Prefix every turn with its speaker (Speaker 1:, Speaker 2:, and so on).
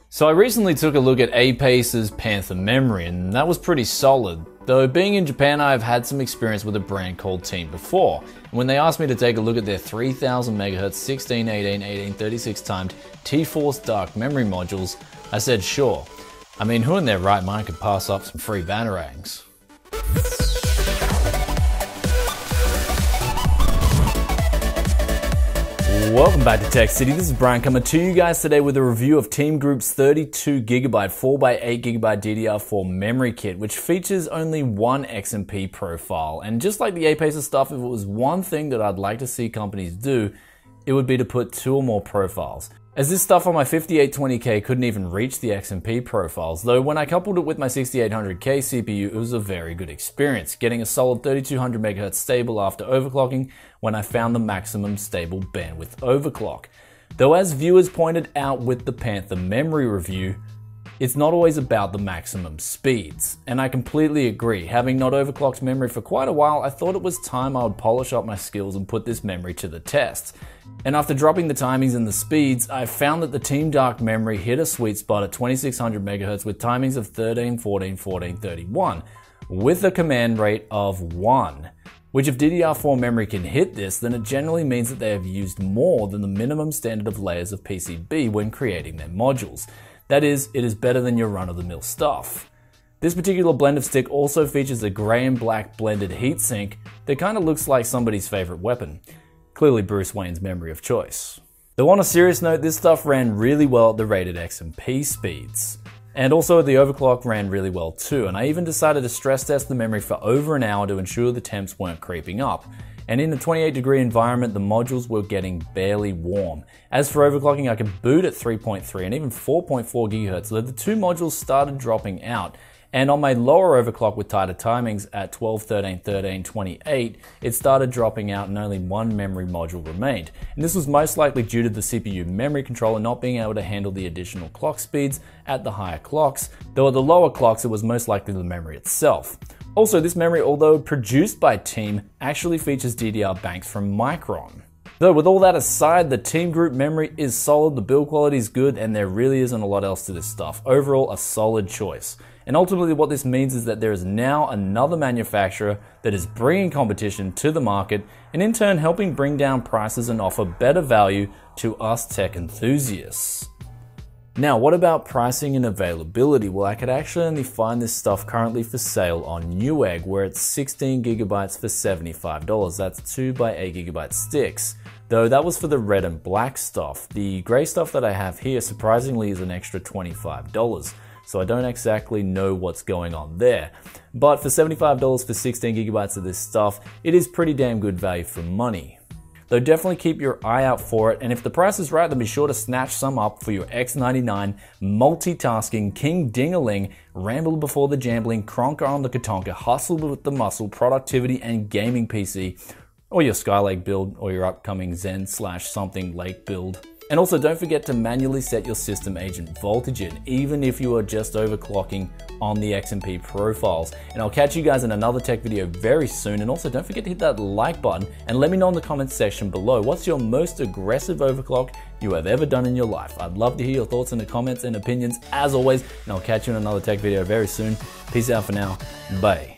Speaker 1: So I recently took a look at Apace's Panther memory, and that was pretty solid. Though being in Japan, I've had some experience with a brand called Team before. And when they asked me to take a look at their 3000 MHz 16, 18, 1836 timed T-Force Dark memory modules, I said sure. I mean, who in their right mind could pass up some free batarangs? Welcome back to Tech City. This is Brian coming to you guys today with a review of TeamGroup's 32GB 4x8GB DDR4 memory kit, which features only one XMP profile. And just like the Apacer stuff, if it was one thing that I'd like to see companies do, it would be to put 2 or more profiles. As this stuff on my 5820K couldn't even reach the XMP profiles, though when I coupled it with my 6800K CPU, it was a very good experience, getting a solid 3200 MHz stable after overclocking when I found the maximum stable bandwidth overclock. Though as viewers pointed out with the Panther memory review, it's not always about the maximum speeds. And I completely agree. Having not overclocked memory for quite a while, I thought it was time I would polish up my skills and put this memory to the test. And after dropping the timings and the speeds, I found that the Team Dark memory hit a sweet spot at 2600 MHz with timings of 13, 14, 14, 31, with a command rate of 1. Which if DDR4 memory can hit this, then it generally means that they have used more than the minimum standard of layers of PCB when creating their modules. That is, it is better than your run-of-the-mill stuff. This particular blend of stick also features a grey and black blended heatsink that kind of looks like somebody's favourite weapon. Clearly Bruce Wayne's memory of choice. Though on a serious note, this stuff ran really well at the rated XMP speeds. And also the overclock ran really well too, and I even decided to stress test the memory for over an hour to ensure the temps weren't creeping up. And in a 28-degree environment, the modules were getting barely warm. As for overclocking, I could boot at 3.3 and even 4.4 GHz, though the 2 modules started dropping out. And on my lower overclock with tighter timings at 12, 13, 13, 28, it started dropping out and only 1 memory module remained. And this was most likely due to the CPU memory controller not being able to handle the additional clock speeds at the higher clocks, though at the lower clocks it was most likely the memory itself. Also, this memory, although produced by Team, actually features DDR banks from Micron. Though with all that aside, the TeamGroup memory is solid, the build quality is good, and there really isn't a lot else to this stuff. Overall, a solid choice. And ultimately what this means is that there is now another manufacturer that is bringing competition to the market and in turn helping bring down prices and offer better value to us tech enthusiasts. Now, what about pricing and availability? Well, I could actually only find this stuff currently for sale on Newegg, where it's 16GB for $75. That's 2x8GB sticks. Though that was for the red and black stuff. The grey stuff that I have here surprisingly is an extra $25. So I don't exactly know what's going on there. But for $75 for 16GB of this stuff, it is pretty damn good value for money. Though definitely keep your eye out for it, and if the price is right, then be sure to snatch some up for your X99 multitasking king ding-a-ling, ramble before the jambling, cronker on the katonka, hustle with the muscle, productivity and gaming PC, or your Skylake build, or your upcoming Zen/something Lake build. And also don't forget to manually set your system agent voltage in, even if you are just overclocking on the XMP profiles. And I'll catch you guys in another tech video very soon. And also don't forget to hit that like button and let me know in the comments section below, what's your most aggressive overclock you have ever done in your life? I'd love to hear your thoughts in the comments and opinions as always. And I'll catch you in another tech video very soon. Peace out for now. Bye.